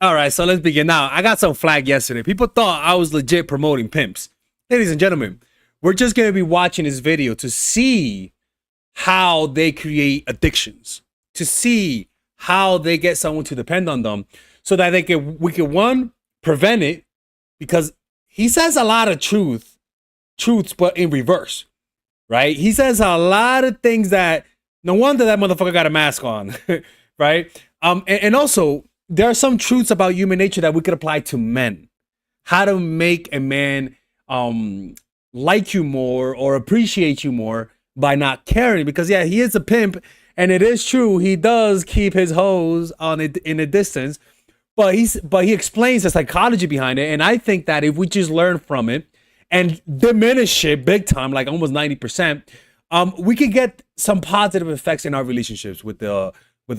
All right, so let's begin. Now, I got some flag yesterday. People thought I was legit promoting pimps. Ladies and gentlemen, we're just going to be watching this video to see how they create addictions, to see how they get someone to depend on them so that we can, one, prevent it, because he says a lot of truths, but in reverse, right? He says a lot of things that no wonder that motherfucker got a mask on, right? And also, there are some truths about human nature that we could apply to men. How to make a man like you more or appreciate you more by not caring. Because yeah, he is a pimp, and it is true he does keep his hoes on it in a distance. But he explains the psychology behind it, and I think that if we just learn from it and diminish it big time, like almost 90%, we could get some positive effects in our relationships with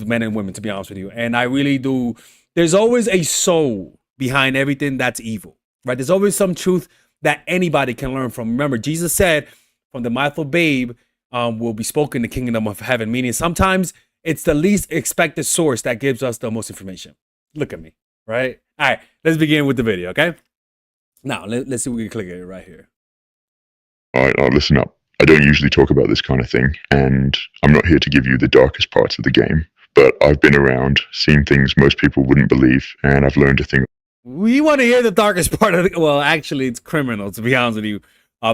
men and women, to be honest with you. And I really do. There's always a soul behind everything that's evil, right? There's always some truth that anybody can learn from. Remember, Jesus said, from the mouth of babe will be spoken the kingdom of heaven, meaning sometimes it's the least expected source that gives us the most information. Look at me, right? All right, let's begin with the video, okay? Now, let's see if we can click it right here. All right, listen up. I don't usually talk about this kind of thing, and I'm not here to give you the darkest parts of the game. But I've been around, seen things most people wouldn't believe, and I've learned a thing. We want to hear the darkest part of the, well, actually, it's criminal, to be honest with you,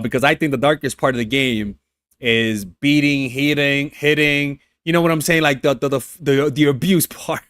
because I think the darkest part of the game is beating, hitting. You know what I'm saying? Like the abuse part.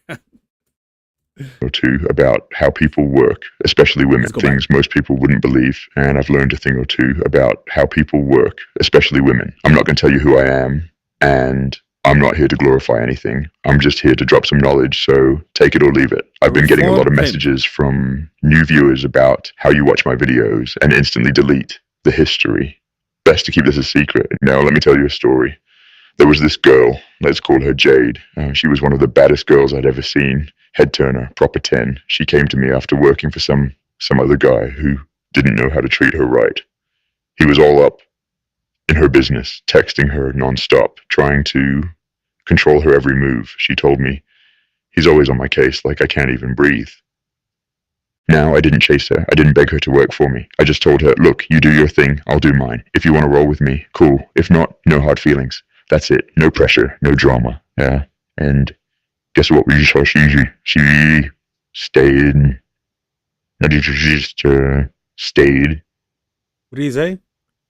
Or two about how people work, especially women, things most people wouldn't believe. And I've learned a thing or two about how people work, especially women. I'm not going to tell you who I am, and I'm not here to glorify anything. I'm just here to drop some knowledge, so take it or leave it. I've been getting a lot of messages from new viewers about how you watch my videos and instantly delete the history. Best to keep this a secret. Now, let me tell you a story. There was this girl, let's call her Jade. She was one of the baddest girls I'd ever seen. Head turner, proper 10. She came to me after working for some other guy who didn't know how to treat her right. He was all up in her business, texting her nonstop, trying to control her every move. She told me, he's always on my case, like I can't even breathe. Now, I didn't chase her. I didn't beg her to work for me. I just told her, look, you do your thing, I'll do mine. If you want to roll with me, cool. If not, no hard feelings. That's it. No pressure, no drama. Yeah. And guess what? She stayed. She just stayed. What do you say?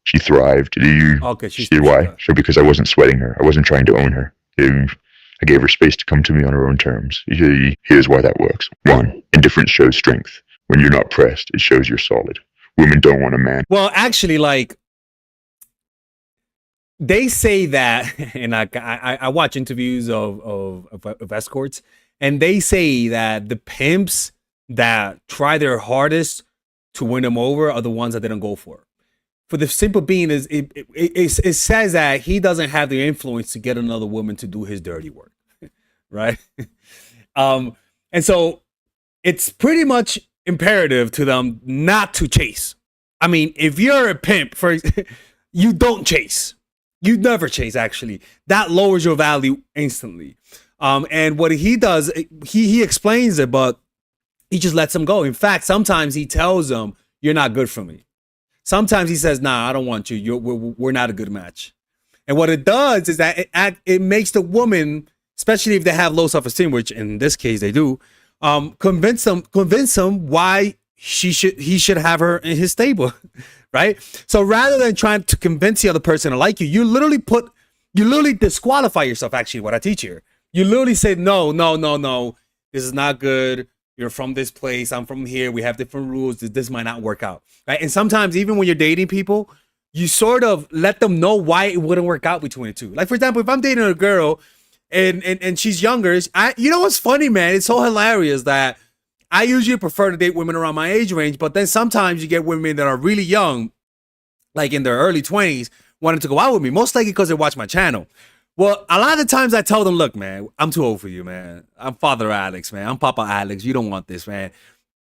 She thrived. Okay, she did. Why? So because I wasn't sweating her. I wasn't trying to own her. I gave her space to come to me on her own terms. Here's why that works. 1, indifference shows strength. When you're not pressed, it shows you're solid. Women don't want a man. Well, actually, like, they say that, and I watch interviews of escorts, and they say that the pimps that try their hardest to win them over are the ones that they don't go for. For the simple being is, it says that he doesn't have the influence to get another woman to do his dirty work, right? And so it's pretty much imperative to them not to chase. I mean, if you're a pimp, you don't chase. You never chase, actually. That lowers your value instantly. And what he does, he explains it, but he just lets them go. In fact, sometimes he tells them, you're not good for me. Sometimes he says, nah, I don't want you. We're not a good match. And what it does is that it makes the woman, especially if they have low self-esteem, which in this case they do, convince them why he should have her in his stable, right? So rather than trying to convince the other person to like you, you literally disqualify yourself. Actually, what I teach here, you literally say, no, this is not good. You're from this place. I'm from here. We have different rules. This might not work out, right? And sometimes even when you're dating people, you sort of let them know why it wouldn't work out between the two. Like, for example, if I'm dating a girl and she's younger, you know what's funny, man? It's so hilarious that I usually prefer to date women around my age range, but then sometimes you get women that are really young, like in their early 20s, wanting to go out with me, most likely because they watch my channel. Well, a lot of the times I tell them, look, man, I'm too old for you, man. I'm Father Alex, man. I'm Papa Alex. You don't want this, man.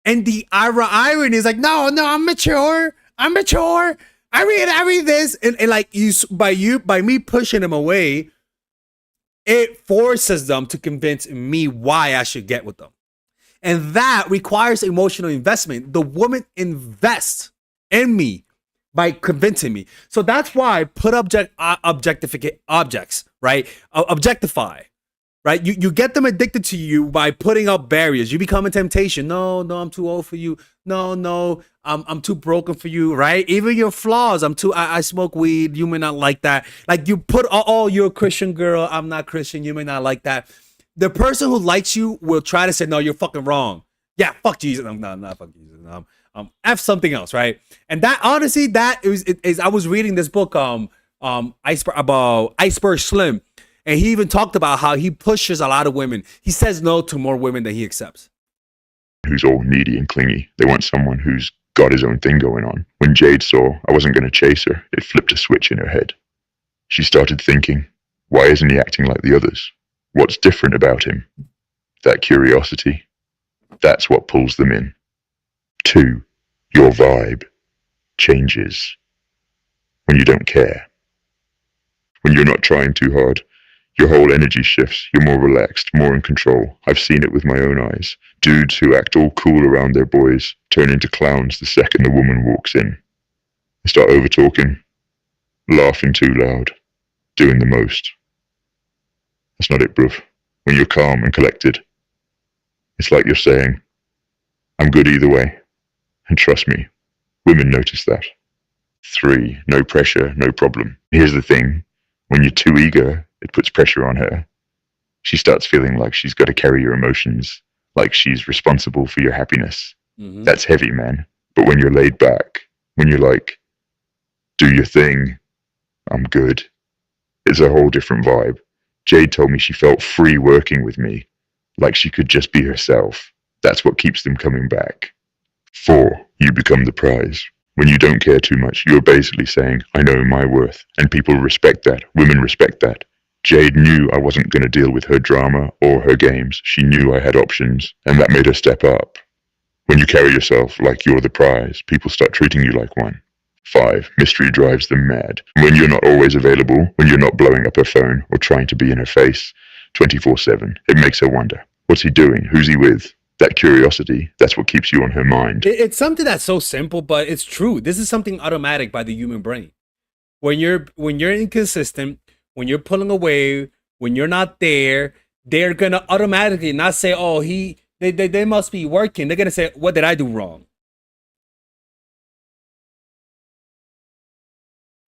And the irony is like, no, I'm mature. I read this. And like by me pushing them away, it forces them to convince me why I should get with them. And that requires emotional investment. The woman invests in me by convincing me. So that's why I put objectificate objects, right? Objectify, right? You get them addicted to you by putting up barriers. You become a temptation. No, I'm too old for you. No, I'm too broken for you, right? Even your flaws. I smoke weed. You may not like that. Like you put, oh, you're a Christian girl. I'm not Christian. You may not like that. The person who likes you will try to say, no, you're fucking wrong. Yeah, fuck Jesus. I'm not fuck Jesus. F something else, right? And that honestly, that is I was reading this book, about Iceberg Slim, and he even talked about how he pushes a lot of women. He says no to more women than he accepts. Who's all needy and clingy. They want someone who's got his own thing going on. When Jade saw I wasn't going to chase her, it flipped a switch in her head. She started thinking, why isn't he acting like the others? What's different about him? That curiosity. That's what pulls them in. 2. Your vibe changes when you don't care. When you're not trying too hard, your whole energy shifts. You're more relaxed, more in control. I've seen it with my own eyes. Dudes who act all cool around their boys turn into clowns the second a woman walks in. They start over-talking, laughing too loud, doing the most. That's not it, bruv. When you're calm and collected, it's like you're saying, I'm good either way. And trust me, women notice that. 3. No pressure, no problem. Here's the thing. When you're too eager, it puts pressure on her. She starts feeling like she's got to carry your emotions, like she's responsible for your happiness. Mm-hmm. That's heavy, man. But when you're laid back, when you're like, do your thing, I'm good, it's a whole different vibe. Jade told me she felt free working with me, like she could just be herself. That's what keeps them coming back. 4. You become the prize. When you don't care too much, you're basically saying, I know my worth, and people respect that. Women respect that. Jade knew I wasn't going to deal with her drama or her games. She knew I had options, and that made her step up. When you carry yourself like you're the prize, people start treating you like one. 5. Mystery drives them mad. When you're not always available, when you're not blowing up her phone or trying to be in her face 24/7, it makes her wonder, what's he doing? Who's he with? That curiosity, that's what keeps you on her mind. It's something that's so simple, but it's true. This is something automatic by the human brain. When you're inconsistent, when you're pulling away, when you're not there, they're gonna automatically not say, oh, they must be working. They're gonna say, what did I do wrong?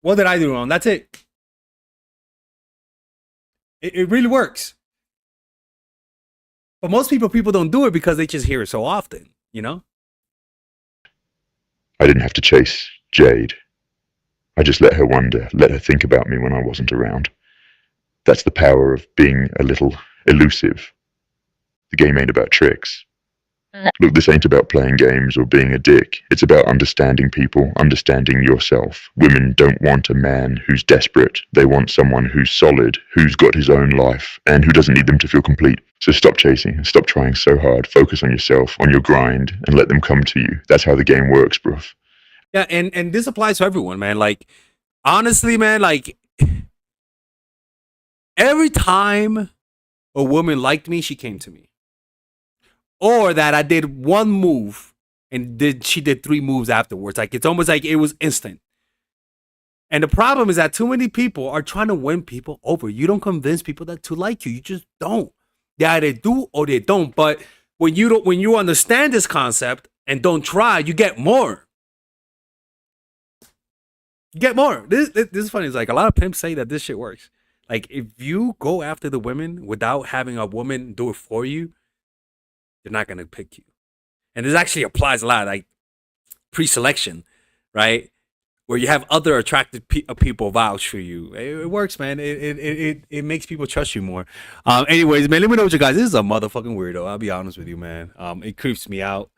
What did I do wrong? That's it. It really works. But most people don't do it because they just hear it so often, you know? I didn't have to chase Jade. I just let her wonder, let her think about me when I wasn't around. That's the power of being a little elusive. The game ain't about tricks. Look, this ain't about playing games or being a dick. It's about understanding people, understanding yourself. Women don't want a man who's desperate. They want someone who's solid, who's got his own life, and who doesn't need them to feel complete. So stop chasing, stop trying so hard. Focus on yourself, on your grind, and let them come to you. That's how the game works, bro. Yeah, and this applies to everyone, man. Like, honestly, man, like, every time a woman liked me, she came to me. Or that I did one move and she did 3 moves afterwards. Like, it's almost like it was instant. And the problem is that too many people are trying to win people over. You don't convince people that to like you. You just don't. They either do or they don't. But when you understand this concept and don't try, you get more. You get more. This is funny. It's like a lot of pimps say that this shit works. Like, if you go after the women without having a woman do it for you, they're not going to pick you. And this actually applies a lot, like pre-selection, right? Where you have other attractive people vouch for you. It works, man. It makes people trust you more. Anyways, man, let me know what you guys. This is a motherfucking weirdo. I'll be honest with you, man. It creeps me out.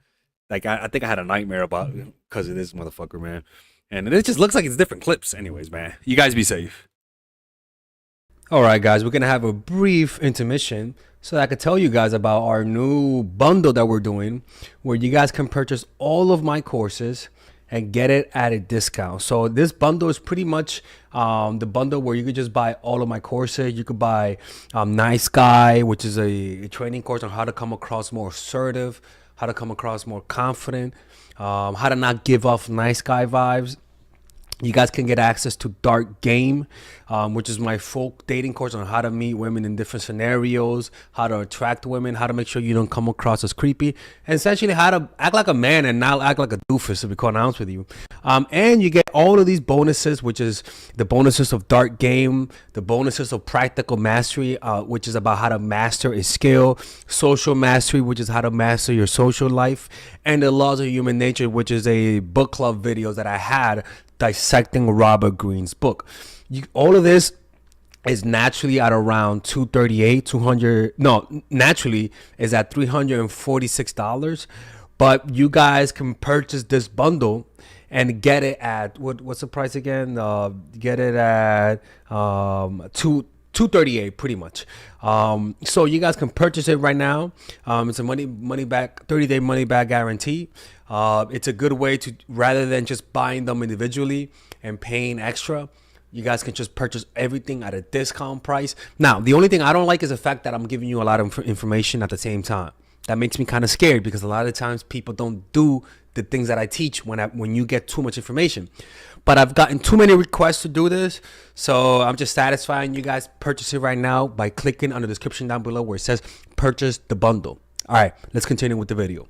Like, I think I had a nightmare about it because of this motherfucker, man. And it just looks like it's different clips. Anyways, man, you guys be safe. All right, guys, we're going to have a brief intermission so that I can tell you guys about our new bundle that we're doing where you guys can purchase all of my courses and get it at a discount. So this bundle is pretty much the bundle where you could just buy all of my courses. You could buy Nice Guy, which is a training course on how to come across more assertive, how to come across more confident, how to not give off nice guy vibes. You guys can get access to Dark Game, which is my folk dating course on how to meet women in different scenarios, how to attract women, how to make sure you don't come across as creepy, and essentially how to act like a man and not act like a doofus, to be quite honest with you. And you get all of these bonuses, which is the bonuses of Dark Game, the bonuses of Practical Mastery, which is about how to master a skill, Social Mastery, which is how to master your social life, and the Laws of Human Nature, which is a book club video that I had dissecting Robert Greene's book. All of this is naturally at around naturally is at $346, but you guys can purchase this bundle and get it at what's the price again? Get it at $238 pretty much. So you guys can purchase it right now. It's a money back 30-day money back guarantee. It's a good way to, rather than just buying them individually and paying extra, you guys can just purchase everything at a discount price. Now, the only thing I don't like is the fact that I'm giving you a lot of information at the same time. That makes me kind of scared, because a lot of times people don't do the things that I teach when you get too much information. But I've gotten too many requests to do this, so I'm just satisfying you guys. Purchase it right now by clicking on the description down below where it says purchase the bundle. All right, let's continue with the video.